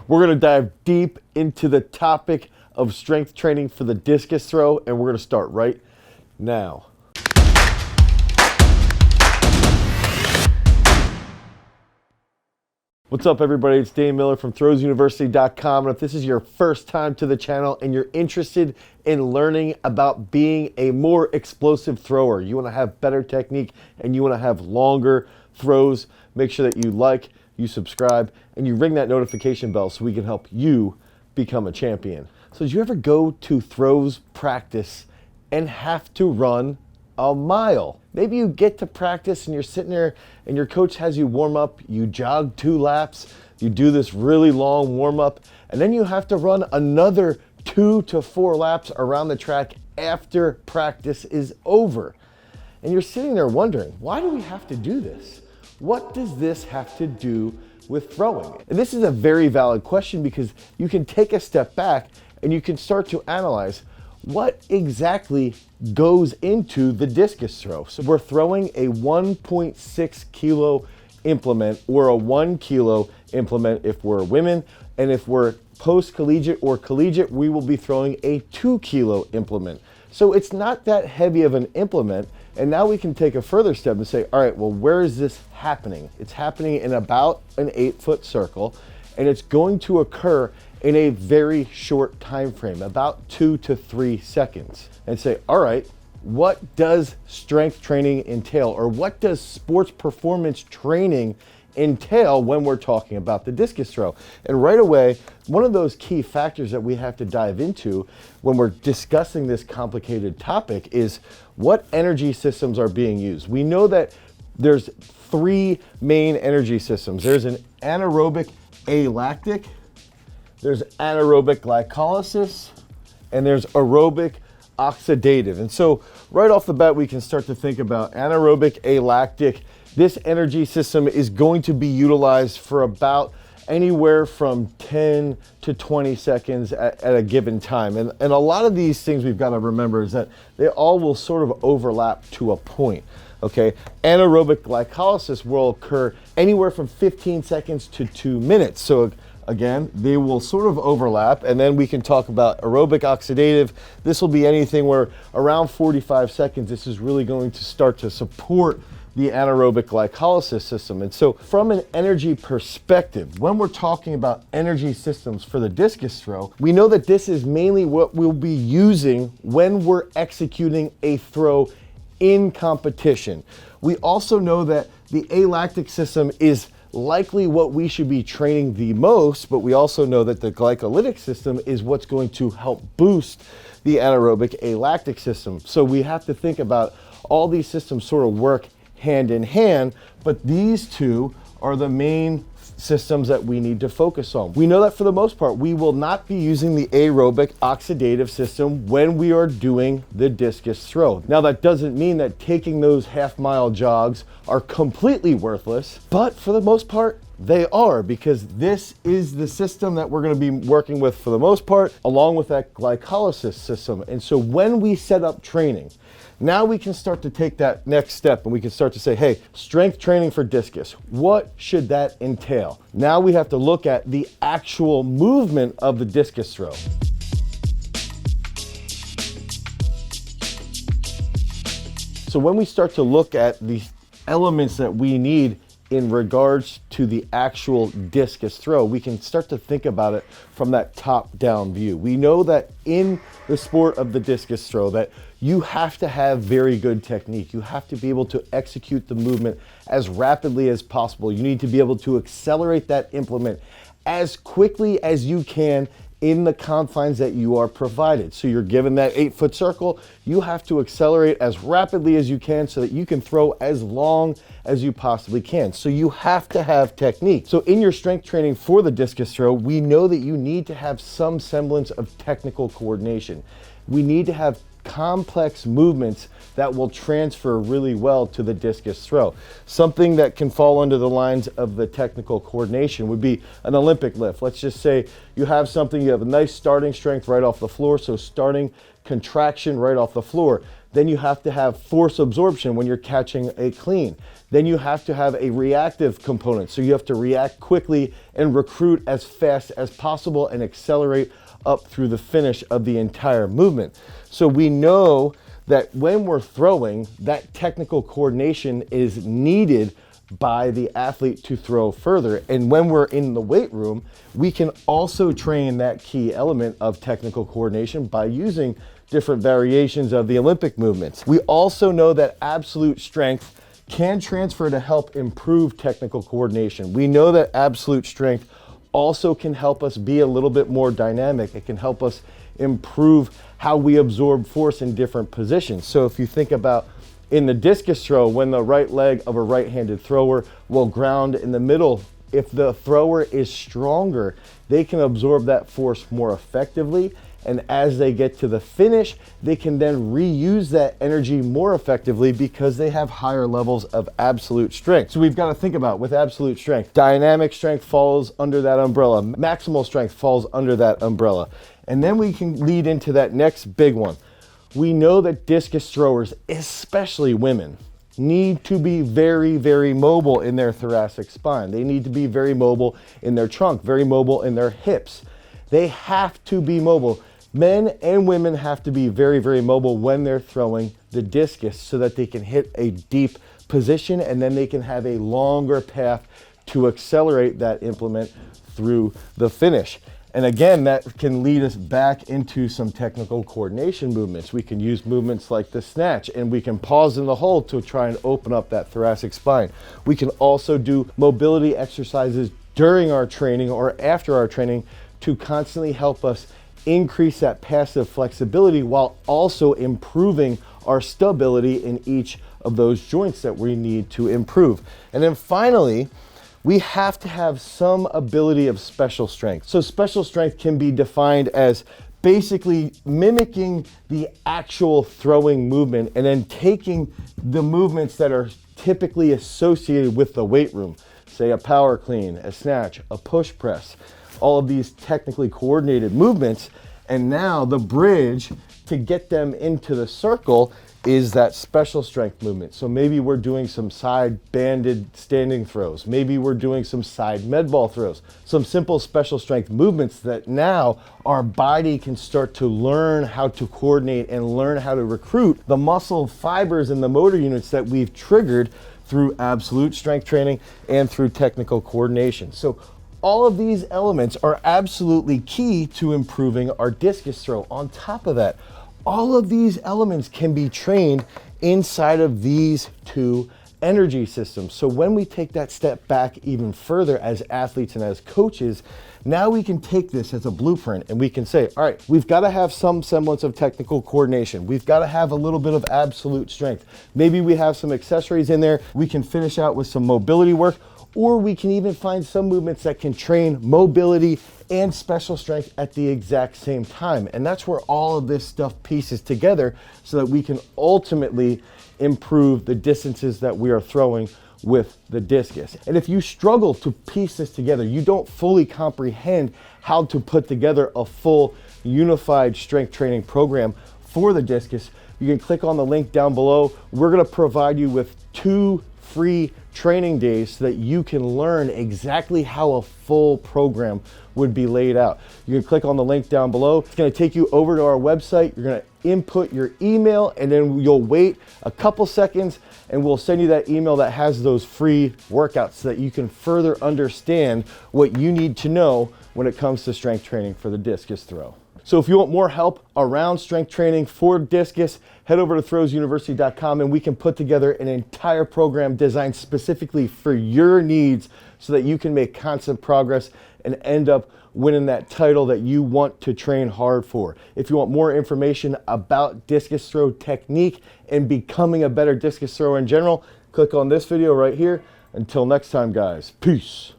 We're gonna dive deep into the topic of strength training for the discus throw, and we're gonna start right now. What's up, everybody? It's Dane Miller from throwsuniversity.com, and if this is your first time to the channel and you're interested in learning about being a more explosive thrower, you want to have better technique and you want to have longer throws, make sure that you like, you subscribe, and you ring that notification bell so we can help you become a champion. So did you ever go to throws practice and have to run a mile? Maybe you get to practice and you're sitting there and your coach has you warm up, you jog 2 laps, you do this really long warm up, and then you have to run another 2 to 4 laps around the track after practice is over. And you're sitting there wondering, why do we have to do this? What does this have to do with throwing? And this is a very valid question, because you can take a step back and you can start to analyze what exactly goes into the discus throw. So we're throwing a 1.6 kilo implement or a 1 kilo implement if we're women, and if we're post-collegiate or collegiate, we will be throwing a 2 kilo implement. So it's not that heavy of an implement. And now we can take a further step and say, all right, well, where is this happening? It's happening in about an 8-foot circle, and it's going to occur in a very short time frame, about 2 to 3 seconds. And say, all right, what does strength training entail, or what does sports performance training entail when we're talking about the discus throw? And right away, one of those key factors that we have to dive into when we're discussing this complicated topic is what energy systems are being used. We know that there's 3 main energy systems. There's an anaerobic alactic, there's anaerobic glycolysis, and there's aerobic oxidative. And so right off the bat, we can start to think about anaerobic alactic. This energy system is going to be utilized for about anywhere from 10 to 20 seconds at a given time. And a lot of these things we've got to remember is that they all will sort of overlap to a point. Okay, anaerobic glycolysis will occur anywhere from 15 seconds to 2 minutes. So again, they will sort of overlap, and then we can talk about aerobic oxidative. This will be anything where around 45 seconds, this is really going to start to support the anaerobic glycolysis system. And so from an energy perspective, when we're talking about energy systems for the discus throw, we know that this is mainly what we'll be using when we're executing a throw in competition. We also know that the alactic system is likely what we should be training the most, but we also know that the glycolytic system is what's going to help boost the anaerobic alactic system. So we have to think about all these systems sort of work hand in hand, but these two are the main systems that we need to focus on. We know that for the most part, we will not be using the aerobic oxidative system when we are doing the discus throw. Now, that doesn't mean that taking those half-mile jogs are completely worthless, but for the most part, they are, because this is the system that we're going to be working with for the most part, along with that glycolysis system. And so when we set up training, now we can start to take that next step and we can start to say, hey, strength training for discus, what should that entail? Now we have to look at the actual movement of the discus throw. So when we start to look at the elements that we need in regards to the actual discus throw, we can start to think about it from that top-down view. We know that in the sport of the discus throw that you have to have very good technique. You have to be able to execute the movement as rapidly as possible. You need to be able to accelerate that implement as quickly as you can in the confines that you are provided. So you're given that 8-foot circle, you have to accelerate as rapidly as you can so that you can throw as long as you possibly can. So you have to have technique. So in your strength training for the discus throw, we know that you need to have some semblance of technical coordination. We need to have complex movements that will transfer really well to the discus throw. Something that can fall under the lines of the technical coordination would be an Olympic lift. Let's just say you have something, you have a nice starting strength right off the floor, so starting contraction right off the floor. Then you have to have force absorption when you're catching a clean. Then you have to have a reactive component. So you have to react quickly and recruit as fast as possible and accelerate up through the finish of the entire movement. So we know that when we're throwing, that technical coordination is needed by the athlete to throw further. And when we're in the weight room, we can also train that key element of technical coordination by using different variations of the Olympic movements. We also know that absolute strength can transfer to help improve technical coordination. We know that absolute strength also can help us be a little bit more dynamic. It can help us improve how we absorb force in different positions. So if you think about in the discus throw, when the right leg of a right-handed thrower will ground in the middle, if the thrower is stronger, they can absorb that force more effectively. And as they get to the finish, they can then reuse that energy more effectively because they have higher levels of absolute strength. So we've got to think about with absolute strength, dynamic strength falls under that umbrella, maximal strength falls under that umbrella. And then we can lead into that next big one. We know that discus throwers, especially women, need to be very, very mobile in their thoracic spine. They need to be very mobile in their trunk, very mobile in their hips. They have to be mobile. Men and women have to be very, very mobile when they're throwing the discus so that they can hit a deep position and then they can have a longer path to accelerate that implement through the finish. And again, that can lead us back into some technical coordination movements. We can use movements like the snatch, and we can pause in the hold to try and open up that thoracic spine. We can also do mobility exercises during our training or after our training to constantly help us increase that passive flexibility while also improving our stability in each of those joints that we need to improve. And then finally, we have to have some ability of special strength. So special strength can be defined as basically mimicking the actual throwing movement and then taking the movements that are typically associated with the weight room, say a power clean, a snatch, a push press, all of these technically coordinated movements. And now the bridge to get them into the circle is that special strength movement. So maybe we're doing some side banded standing throws. Maybe we're doing some side med ball throws, some simple special strength movements that now our body can start to learn how to coordinate and learn how to recruit the muscle fibers and the motor units that we've triggered through absolute strength training and through technical coordination. So all of these elements are absolutely key to improving our discus throw. On top of that, all of these elements can be trained inside of these two energy systems. So when we take that step back even further as athletes and as coaches, now we can take this as a blueprint and we can say, all right, we've got to have some semblance of technical coordination. We've got to have a little bit of absolute strength. Maybe we have some accessories in there. We can finish out with some mobility work, or we can even find some movements that can train mobility and special strength at the exact same time. And that's where all of this stuff pieces together so that we can ultimately improve the distances that we are throwing with the discus. And if you struggle to piece this together, you don't fully comprehend how to put together a full unified strength training program for the discus, you can click on the link down below. We're gonna provide you with 2 free training days so that you can learn exactly how a full program would be laid out. You can click on the link down below. It's going to take you over to our website. You're going to input your email and then you'll wait a couple seconds and we'll send you that email that has those free workouts so that you can further understand what you need to know when it comes to strength training for the discus throw. So if you want more help around strength training for discus, head over to throwsuniversity.com and we can put together an entire program designed specifically for your needs so that you can make constant progress and end up winning that title that you want to train hard for. If you want more information about discus throw technique and becoming a better discus thrower in general, click on this video right here. Until next time, guys, peace.